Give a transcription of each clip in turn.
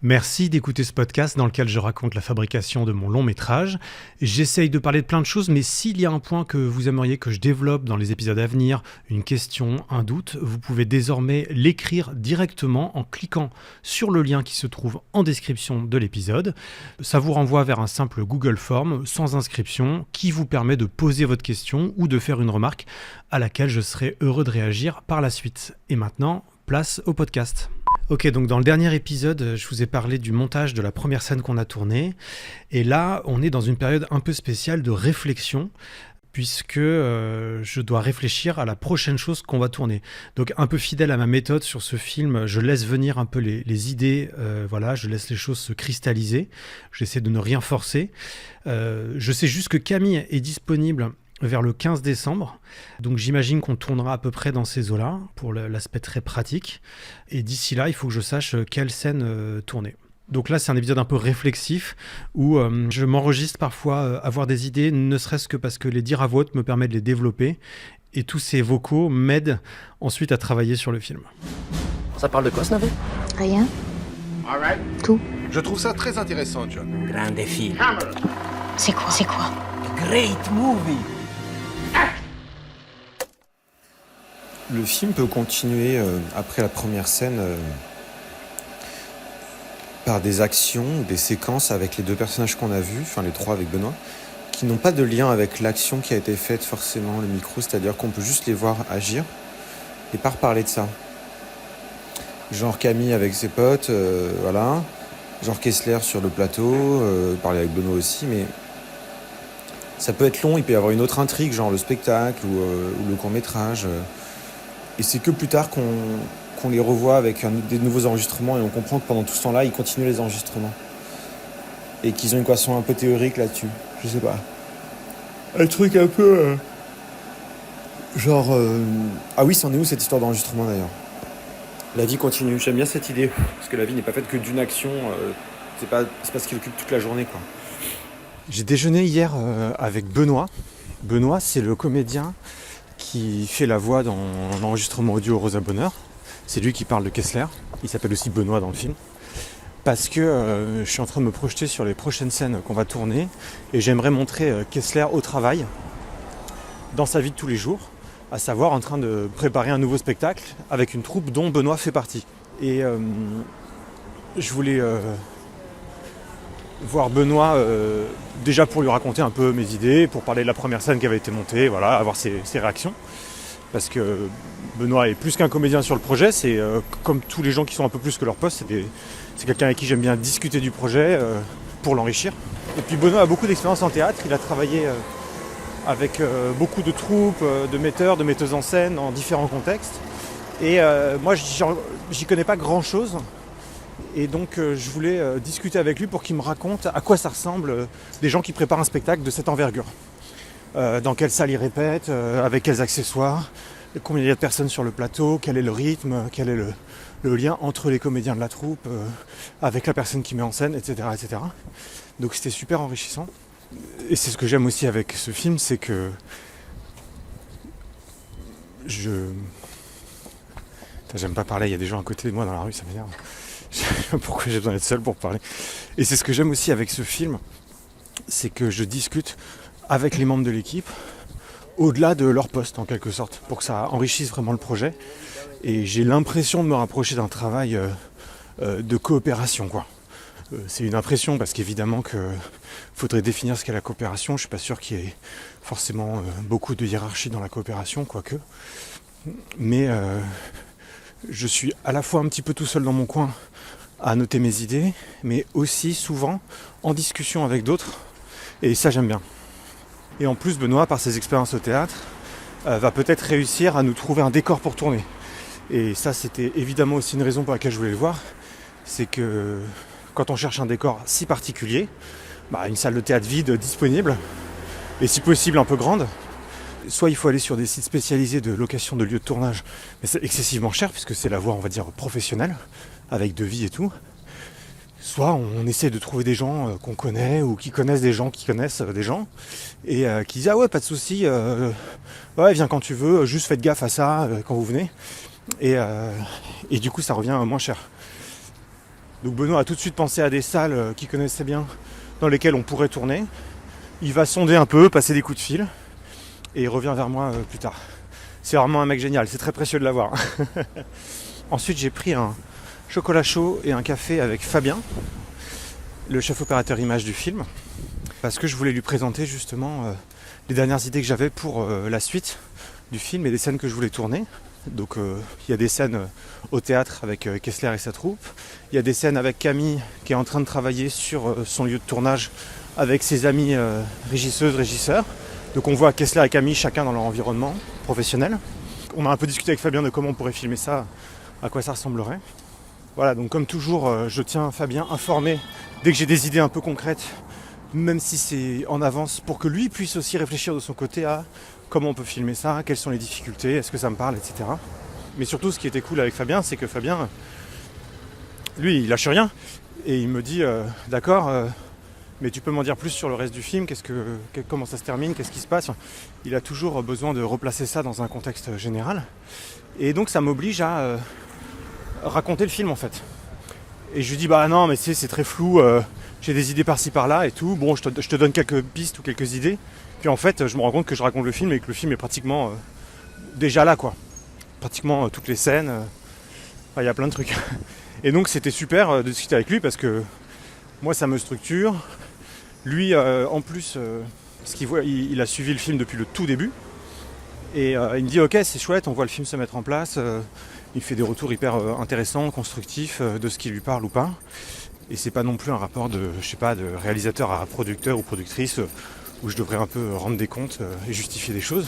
Merci d'écouter ce podcast dans lequel je raconte la fabrication de mon long métrage. J'essaye de parler de plein de choses, mais s'il y a un point que vous aimeriez que je développe dans les épisodes à venir, une question, un doute, vous pouvez désormais l'écrire directement en cliquant sur le lien qui se trouve en description de l'épisode. Ça vous renvoie vers un simple Google Form sans inscription qui vous permet de poser votre question ou de faire une remarque à laquelle je serai heureux de réagir par la suite. Et maintenant, place au podcast. Ok, donc dans le dernier épisode, je vous ai parlé du montage de la première scène qu'on a tournée. Et là, on est dans une période un peu spéciale de réflexion, puisque je dois réfléchir à la prochaine chose qu'on va tourner. Donc un peu fidèle à ma méthode sur ce film, je laisse venir un peu les idées, je laisse les choses se cristalliser. J'essaie de ne rien forcer. Je sais juste que Camille est disponible vers le 15 décembre. Donc j'imagine qu'on tournera à peu près dans ces eaux-là, pour l'aspect très pratique. Et d'ici là, il faut que je sache quelle scène tourner. Donc là, c'est un épisode un peu réflexif, où je m'enregistre parfois avoir des idées, ne serait-ce que parce que les dire à voix haute me permet de les développer. Et tous ces vocaux m'aident ensuite à travailler sur le film. Ça parle de quoi, ce navet? Rien. Tout. Je trouve ça très intéressant, John. Grand défi. C'est quoi? Great movie. Le film peut continuer après la première scène par des actions ou des séquences avec les deux personnages qu'on a vus, enfin les trois avec Benoît, qui n'ont pas de lien avec l'action qui a été faite forcément, le micro, c'est-à-dire qu'on peut juste les voir agir et pas reparler de ça. Genre Camille avec ses potes, voilà. Genre Kessler sur le plateau, parler avec Benoît aussi, mais ça peut être long, il peut y avoir une autre intrigue, genre le spectacle ou le court-métrage. Et c'est que plus tard qu'on les revoit avec des nouveaux enregistrements et on comprend que pendant tout ce temps-là, ils continuent les enregistrements. Et qu'ils ont une équation un peu théorique là-dessus. Je sais pas. Un truc un peu... Ah oui, c'en est où cette histoire d'enregistrement d'ailleurs? La vie continue. J'aime bien cette idée. Parce que la vie n'est pas faite que d'une action. C'est pas ce qui occupe toute la journée, quoi. J'ai déjeuné hier avec Benoît. Benoît, c'est le comédien qui fait la voix dans l'enregistrement audio Rosa Bonheur. C'est lui qui parle de Kessler. Il s'appelle aussi Benoît dans le film. Parce que je suis en train de me projeter sur les prochaines scènes qu'on va tourner et j'aimerais montrer Kessler au travail, dans sa vie de tous les jours, à savoir en train de préparer un nouveau spectacle avec une troupe dont Benoît fait partie. Et je voulais voir Benoît déjà pour lui raconter un peu mes idées, pour parler de la première scène qui avait été montée, voilà, avoir ses réactions. Parce que Benoît est plus qu'un comédien sur le projet, c'est comme tous les gens qui sont un peu plus que leur poste, c'est quelqu'un avec qui j'aime bien discuter du projet pour l'enrichir. Et puis Benoît a beaucoup d'expérience en théâtre, il a travaillé avec beaucoup de troupes, de metteurs, de metteuses en scène dans différents contextes. Et moi j'y connais pas grand chose. Et donc je voulais discuter avec lui pour qu'il me raconte à quoi ça ressemble des gens qui préparent un spectacle de cette envergure. Dans quelle salle ils répètent, avec quels accessoires, combien il y a de personnes sur le plateau, quel est le rythme, quel est le lien entre les comédiens de la troupe, avec la personne qui met en scène, etc., etc. Donc c'était super enrichissant. Et c'est ce que j'aime aussi avec ce film, c'est que j'aime pas parler, il y a des gens à côté de moi dans la rue, ça m'énerve. Je sais pas pourquoi j'ai besoin d'être seul pour parler. Et c'est ce que j'aime aussi avec ce film, c'est que je discute avec les membres de l'équipe au-delà de leur poste en quelque sorte, pour que ça enrichisse vraiment le projet. Et j'ai l'impression de me rapprocher d'un travail de coopération, quoi. C'est une impression parce qu'évidemment qu'il faudrait définir ce qu'est la coopération. Je suis pas sûr qu'il y ait forcément beaucoup de hiérarchie dans la coopération, quoique. Mais je suis à la fois un petit peu tout seul dans mon coin à noter mes idées, mais aussi souvent en discussion avec d'autres, et ça j'aime bien. Et en plus Benoît, par ses expériences au théâtre, va peut-être réussir à nous trouver un décor pour tourner. Et ça c'était évidemment aussi une raison pour laquelle je voulais le voir, c'est que quand on cherche un décor si particulier, une salle de théâtre vide disponible, et si possible un peu grande, soit il faut aller sur des sites spécialisés de location de lieux de tournage, mais c'est excessivement cher puisque c'est la voie, on va dire, professionnelle, avec devis et tout. Soit on essaie de trouver des gens qu'on connaît ou qui connaissent des gens qui connaissent des gens et qui disent « Ah ouais, pas de souci, ouais, viens quand tu veux, juste faites gaffe à ça quand vous venez. » Et du coup, ça revient moins cher. Donc Benoît a tout de suite pensé à des salles qu'il connaissait bien, dans lesquelles on pourrait tourner. Il va sonder un peu, passer des coups de fil, et il revient vers moi plus tard. C'est vraiment un mec génial, c'est très précieux de l'avoir. Ensuite, j'ai pris un chocolat chaud et un café avec Fabien, le chef opérateur image du film, parce que je voulais lui présenter justement les dernières idées que j'avais pour la suite du film et des scènes que je voulais tourner. Donc il y a des scènes au théâtre avec Kessler et sa troupe, il y a des scènes avec Camille qui est en train de travailler sur son lieu de tournage avec ses amis régisseuses, régisseurs. Donc on voit Kessler et Camille chacun dans leur environnement professionnel. On a un peu discuté avec Fabien de comment on pourrait filmer ça, à quoi ça ressemblerait. Voilà, donc comme toujours, je tiens Fabien informé dès que j'ai des idées un peu concrètes, même si c'est en avance, pour que lui puisse aussi réfléchir de son côté à comment on peut filmer ça, quelles sont les difficultés, est-ce que ça me parle, etc. Mais surtout, ce qui était cool avec Fabien, c'est que Fabien, lui, il lâche rien. Et il me dit, d'accord, mais tu peux m'en dire plus sur le reste du film, comment ça se termine, qu'est-ce qui se passe. Il a toujours besoin de replacer ça dans un contexte général. Et donc ça m'oblige à raconter le film en fait. Et je lui dis, bah non, mais c'est très flou, j'ai des idées par-ci par-là et tout. Bon, je te donne quelques pistes ou quelques idées. Puis en fait, je me rends compte que je raconte le film et que le film est pratiquement déjà là, quoi. Pratiquement toutes les scènes. Il y a plein de trucs. Et donc c'était super de discuter avec lui parce que moi ça me structure. Lui en plus, parce qu'il voit, il a suivi le film depuis le tout début. Et il me dit ok, c'est chouette, on voit le film se mettre en place. Il fait des retours hyper intéressants, constructifs de ce qui lui parle ou pas. Et c'est pas non plus un rapport de réalisateur à producteur ou productrice où je devrais un peu rendre des comptes et justifier des choses.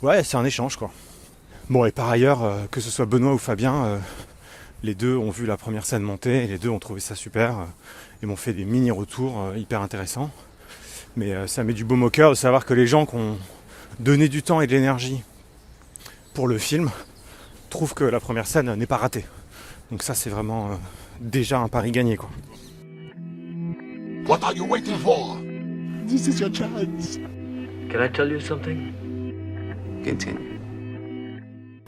Ouais, c'est un échange quoi. Bon, et par ailleurs, que ce soit Benoît ou Fabien, les deux ont vu la première scène monter et les deux ont trouvé ça super et m'ont fait des mini-retours hyper intéressants. Mais ça met du baume au cœur de savoir que les gens qui ont donné du temps et de l'énergie pour le film trouvent que la première scène n'est pas ratée. Donc ça, c'est vraiment déjà un pari gagné, quoi. What are you waiting for? This is your chance. Can I tell you something? Continue.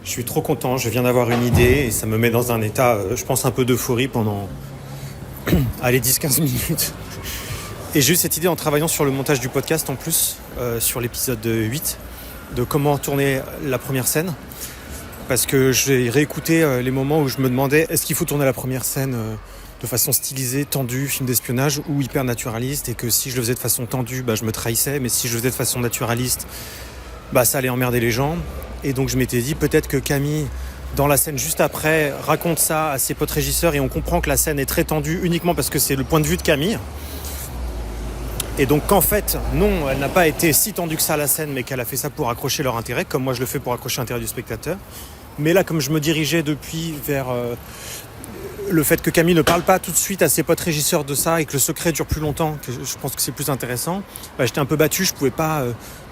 Je suis trop content, je viens d'avoir une idée et ça me met dans un état, je pense, un peu d'euphorie pendant allez, 10-15 minutes. Et j'ai eu cette idée en travaillant sur le montage du podcast en plus, sur l'épisode 8, de comment tourner la première scène. Parce que j'ai réécouté les moments où je me demandais est-ce qu'il faut tourner la première scène de façon stylisée, tendue, film d'espionnage ou hyper naturaliste, et que si je le faisais de façon tendue, je me trahissais, mais si je le faisais de façon naturaliste, ça allait emmerder les gens. Et donc je m'étais dit peut-être que Camille, dans la scène juste après, raconte ça à ses potes régisseurs et on comprend que la scène est très tendue uniquement parce que c'est le point de vue de Camille. Et donc qu'en fait, non, elle n'a pas été si tendue que ça la scène, mais qu'elle a fait ça pour accrocher leur intérêt, comme moi je le fais pour accrocher l'intérêt du spectateur. Mais là, comme je me dirigeais depuis vers le fait que Camille ne parle pas tout de suite à ses potes régisseurs de ça et que le secret dure plus longtemps, que je pense que c'est plus intéressant, j'étais un peu battu, je pouvais pas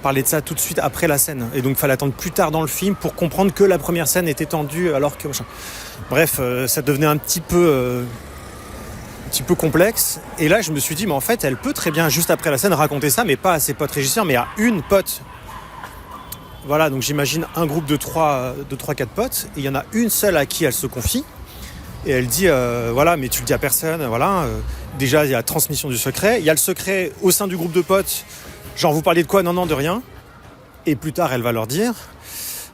parler de ça tout de suite après la scène. Et donc il fallait attendre plus tard dans le film pour comprendre que la première scène était tendue alors que... Bref, ça devenait un petit peu complexe. Et là, je me suis dit, mais en fait, elle peut très bien, juste après la scène, raconter ça, mais pas à ses potes régisseurs, mais à une pote. Voilà, donc j'imagine un groupe de 3-4 potes, et il y en a une seule à qui elle se confie. Et elle dit, voilà, mais tu le dis à personne, voilà. Déjà, il y a la transmission du secret. Il y a le secret au sein du groupe de potes. Genre, vous parliez de quoi ? Non, de rien. Et plus tard, elle va leur dire.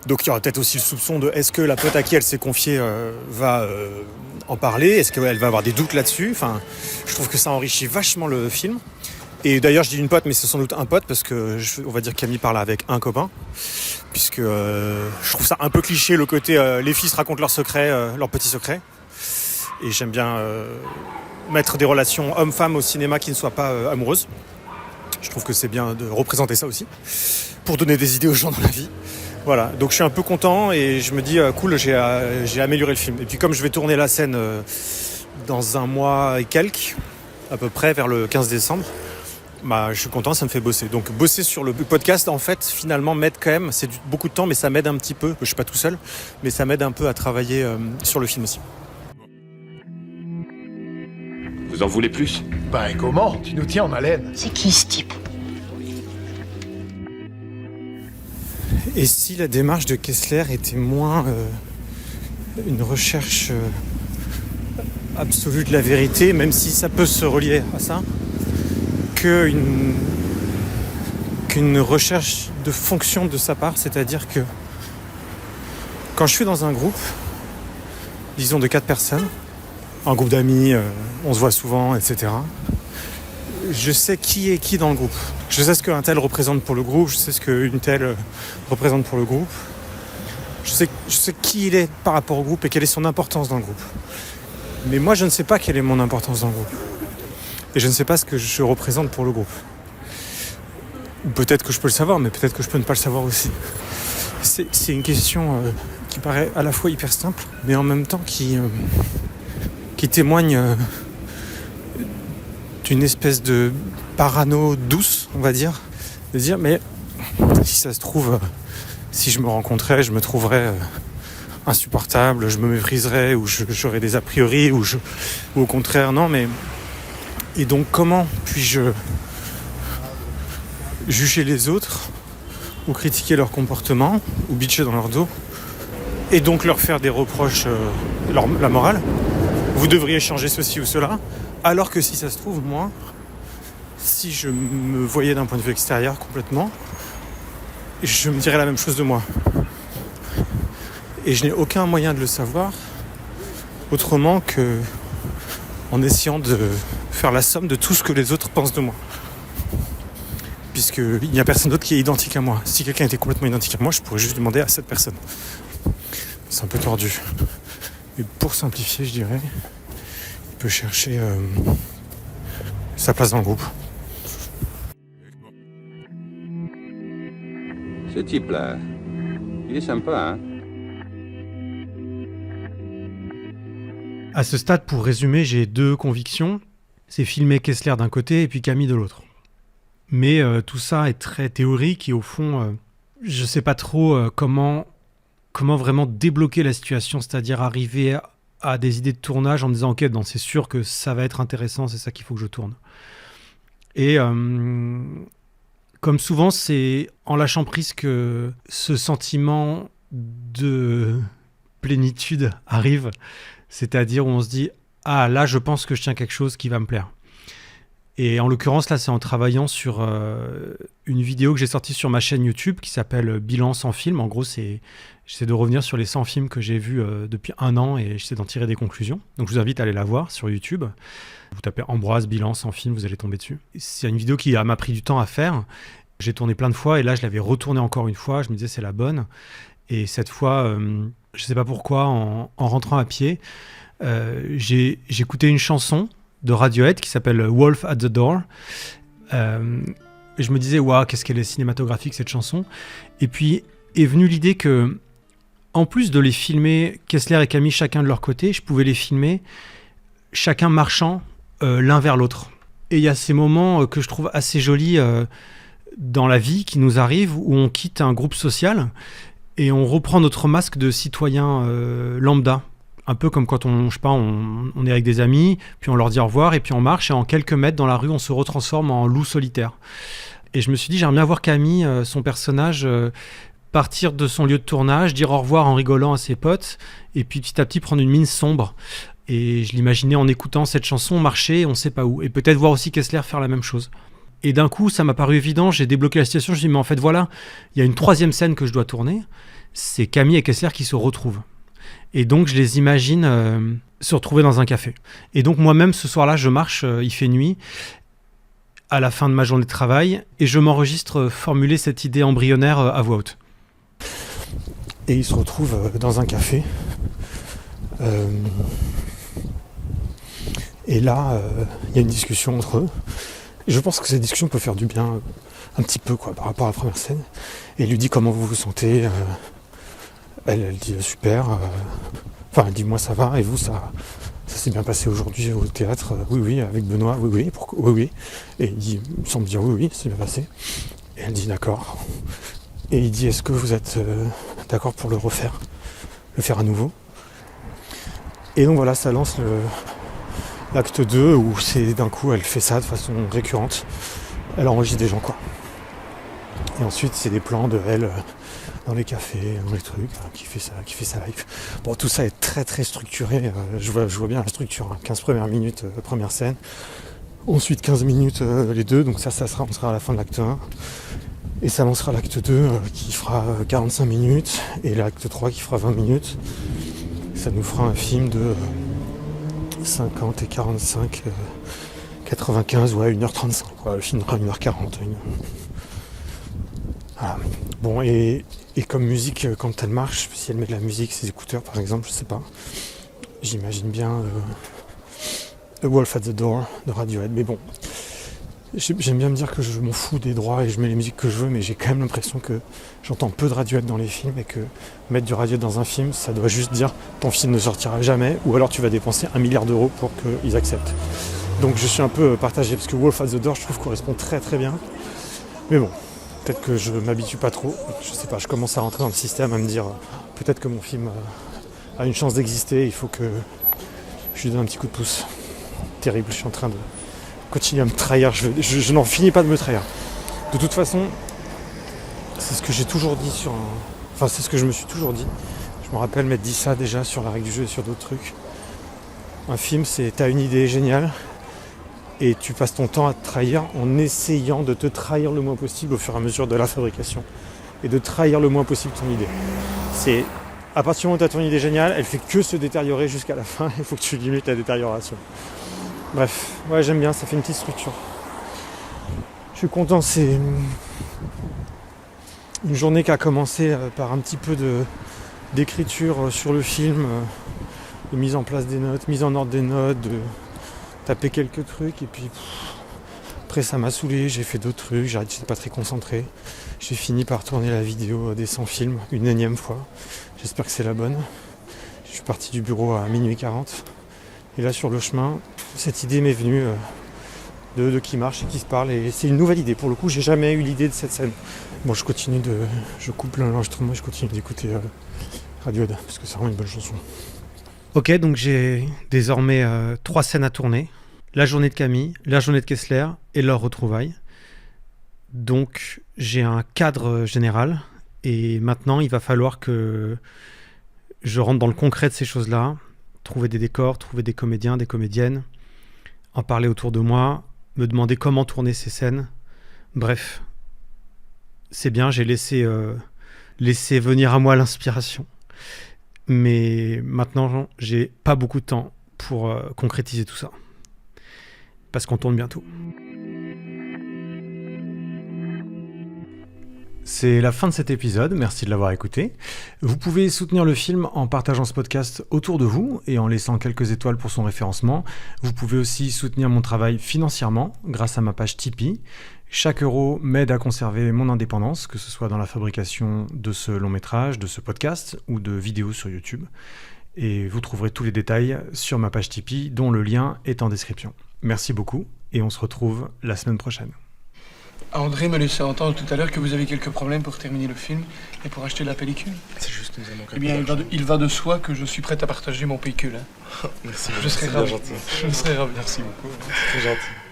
Donc, il y aura peut-être aussi le soupçon de est-ce que la pote à qui elle s'est confiée va en parler ? Est-ce qu'elle va avoir des doutes là-dessus ? Enfin, je trouve que ça enrichit vachement le film. Et d'ailleurs, je dis une pote, mais c'est sans doute un pote parce que, on va dire que Camille parle avec un copain. Puisque je trouve ça un peu cliché, le côté les filles se racontent leurs secrets, leurs petits secrets. Et j'aime bien mettre des relations hommes-femmes au cinéma qui ne soient pas amoureuses. Je trouve que c'est bien de représenter ça aussi, pour donner des idées aux gens dans la vie. Voilà, donc je suis un peu content et je me dis cool, j'ai amélioré le film. Et puis comme je vais tourner la scène dans un mois et quelques, à peu près vers le 15 décembre, je suis content, ça me fait bosser. Donc bosser sur le podcast, en fait, finalement, m'aide quand même. C'est beaucoup de temps, mais ça m'aide un petit peu. Je suis pas tout seul, mais ça m'aide un peu à travailler sur le film aussi. Vous en voulez plus ? Ben comment ? Tu nous tiens en haleine. C'est qui ce type ? Et si la démarche de Kessler était moins une recherche absolue de la vérité, même si ça peut se relier à ça, qu'une recherche de fonction de sa part, c'est-à-dire que quand je suis dans un groupe, disons de 4 personnes, un groupe d'amis, on se voit souvent, etc., je sais qui est qui dans le groupe. Je sais ce qu'un tel représente pour le groupe, je sais ce qu'une telle représente pour le groupe. Je sais qui il est par rapport au groupe et quelle est son importance dans le groupe. Mais moi, je ne sais pas quelle est mon importance dans le groupe. Et je ne sais pas ce que je représente pour le groupe. Ou peut-être que je peux le savoir, mais peut-être que je peux ne pas le savoir aussi. C'est une question qui paraît à la fois hyper simple, mais en même temps qui témoigne d'une espèce de parano douce, on va dire. De dire, mais si ça se trouve, si je me rencontrais, je me trouverais insupportable, je me mépriserais, ou j'aurais des a priori, ou au contraire, non, mais... Et donc, comment puis-je juger les autres, ou critiquer leur comportement, ou bitcher dans leur dos, et donc leur faire des reproches, la morale. Vous devriez changer ceci ou cela, alors que si ça se trouve, moi, si je me voyais d'un point de vue extérieur complètement, je me dirais la même chose de moi. Et je n'ai aucun moyen de le savoir autrement que en essayant de faire la somme de tout ce que les autres pensent de moi. Puisqu'il n'y a personne d'autre qui est identique à moi. Si quelqu'un était complètement identique à moi, je pourrais juste demander à cette personne. C'est un peu tordu. Mais pour simplifier, je dirais, il peut chercher sa place dans le groupe. Ce type-là, il est sympa, hein? À ce stade, pour résumer, j'ai 2 convictions. C'est filmer Kessler d'un côté et puis Camille de l'autre. Mais tout ça est très théorique et au fond, je ne sais pas trop comment vraiment débloquer la situation, c'est-à-dire arriver à des idées de tournage en me disant « Ok, non, c'est sûr que ça va être intéressant, c'est ça qu'il faut que je tourne. » Et comme souvent, c'est en lâchant prise que ce sentiment de plénitude arrive, c'est-à-dire où on se dit « Ah, là, je pense que je tiens quelque chose qui va me plaire. » Et en l'occurrence, là, c'est en travaillant sur une vidéo que j'ai sortie sur ma chaîne YouTube qui s'appelle « Bilan sans film ». En gros, j'essaie de revenir sur les 100 films que j'ai vus depuis 1 an et j'essaie d'en tirer des conclusions. Donc, je vous invite à aller la voir sur YouTube. Vous tapez Ambroise Bilan sans film, vous allez tomber dessus. C'est une vidéo qui m'a pris du temps à faire. J'ai tourné plein de fois et là, je l'avais retournée encore une fois. Je me disais, c'est la bonne. Et cette fois, je ne sais pas pourquoi, en rentrant à pied, j'ai écouté une chanson de Radiohead qui s'appelle Wolf at the Door. Et je me disais, waouh, qu'est-ce qu'elle est cinématographique cette chanson. Et puis est venue l'idée que, en plus de les filmer, Kessler et Camille chacun de leur côté, je pouvais les filmer chacun marchant l'un vers l'autre. Et il y a ces moments que je trouve assez jolis dans la vie qui nous arrivent où on quitte un groupe social et on reprend notre masque de citoyen lambda. Un peu comme quand on est avec des amis, puis on leur dit au revoir, et puis on marche, et en quelques mètres dans la rue, on se retransforme en loup solitaire. Et je me suis dit, j'aimerais bien voir Camille, son personnage, partir de son lieu de tournage, dire au revoir en rigolant à ses potes, et puis petit à petit prendre une mine sombre. Et je l'imaginais en écoutant cette chanson marcher, on ne sait pas où. Et peut-être voir aussi Kessler faire la même chose. Et d'un coup, ça m'a paru évident, j'ai débloqué la situation, je me suis dit, mais en fait, voilà, il y a une 3e scène que je dois tourner, c'est Camille et Kessler qui se retrouvent. Et donc, je les imagine se retrouver dans un café. Et donc, moi-même, ce soir-là, je marche, il fait nuit, à la fin de ma journée de travail, et je m'enregistre formuler cette idée embryonnaire à voix haute. Et ils se retrouvent dans un café. Et là, il y a une discussion entre eux. Et je pense que cette discussion peut faire du bien un petit peu par rapport à la première scène. Et il lui dit comment vous vous sentez. Elle dit super. Elle dit moi ça va. Et vous, ça s'est bien passé aujourd'hui au théâtre. Oui, avec Benoît. Oui. Et il semble dire oui, c'est bien passé. Et elle dit d'accord. Et il dit est-ce que vous êtes d'accord pour le faire à nouveau. Et donc voilà, ça lance l'acte 2 où c'est d'un coup elle fait ça de façon récurrente. Elle enregistre des gens quoi. Et ensuite c'est des plans de elle dans les cafés, dans les trucs, qui fait sa life. Bon, tout ça est très très structuré, je vois bien la structure, 15 premières minutes, première scène, ensuite 15 minutes les deux, donc on sera à la fin de l'acte 1, et ça lancera l'acte 2 qui fera 45 minutes, et l'acte 3 qui fera 20 minutes. Ça nous fera un film de 50 et 45, 95, ouais, 1h35, quoi. Le film fera 1h40. Voilà. Bon, et comme musique, quand elle marche, si elle met de la musique, ses écouteurs par exemple, je sais pas, j'imagine bien The Wolf at the Door de Radiohead, mais bon, j'aime bien me dire que je m'en fous des droits et je mets les musiques que je veux, mais j'ai quand même l'impression que j'entends peu de Radiohead dans les films et que mettre du Radiohead dans un film, ça doit juste dire ton film ne sortira jamais, ou alors tu vas dépenser 1 milliard d'euros pour qu'ils acceptent. Donc je suis un peu partagé, parce que Wolf at the Door, je trouve, correspond très très bien, mais bon, peut-être que je m'habitue pas trop, je sais pas, je commence à rentrer dans le système, à me dire peut-être que mon film a une chance d'exister, il faut que je lui donne un petit coup de pouce. Terrible, je suis en train de continuer à me trahir, je n'en finis pas de me trahir. De toute façon, c'est ce que j'ai toujours dit c'est ce que je me suis toujours dit. Je me rappelle m'être dit ça déjà sur la règle du jeu et sur d'autres trucs. Un film, c'est t'as une idée géniale et tu passes ton temps à te trahir en essayant de te trahir le moins possible au fur et à mesure de la fabrication et de trahir le moins possible ton idée. C'est à partir du moment où tu as ton idée géniale, elle fait que se détériorer jusqu'à la fin, il faut que tu limites la détérioration. Bref, ouais, j'aime bien, ça fait une petite structure. Je suis content, c'est une journée qui a commencé par un petit peu d'écriture sur le film, de mise en place des notes, mise en ordre des notes, de taper quelques trucs, et puis après ça m'a saoulé, j'ai fait d'autres trucs, j'étais pas très concentré. J'ai fini par tourner la vidéo des 100 films une énième fois. J'espère que c'est la bonne. Je suis parti du bureau à 12h40. Et là sur le chemin, cette idée m'est venue de qui marche et qui se parle. Et c'est une nouvelle idée. Pour le coup, j'ai jamais eu l'idée de cette scène. Bon, je coupe l'enregistrement et je continue d'écouter Radiohead, parce que c'est vraiment une bonne chanson. Ok, donc j'ai désormais 3 scènes à tourner. La journée de Camille, la journée de Kessler et leur retrouvaille. Donc j'ai un cadre général et maintenant il va falloir que je rentre dans le concret de ces choses-là, trouver des décors, trouver des comédiens, des comédiennes, en parler autour de moi, me demander comment tourner ces scènes. Bref, c'est bien, j'ai laissé venir à moi l'inspiration. Mais maintenant, j'ai pas beaucoup de temps pour concrétiser tout ça. Parce qu'on tourne bientôt. C'est la fin de cet épisode, merci de l'avoir écouté. Vous pouvez soutenir le film en partageant ce podcast autour de vous et en laissant quelques étoiles pour son référencement. Vous pouvez aussi soutenir mon travail financièrement grâce à ma page Tipeee. Chaque euro m'aide à conserver mon indépendance, que ce soit dans la fabrication de ce long métrage, de ce podcast ou de vidéos sur YouTube. Et vous trouverez tous les détails sur ma page Tipeee, dont le lien est en description. Merci beaucoup et on se retrouve la semaine prochaine. André me laissait entendre tout à l'heure que vous avez quelques problèmes pour terminer le film et pour acheter la pellicule. C'est juste que nous avons... Eh bien, il va de soi que je suis prêt à partager mon pécule. Hein. Merci. Je serai ravi. Je serai ravi. Merci beaucoup. C'est gentil.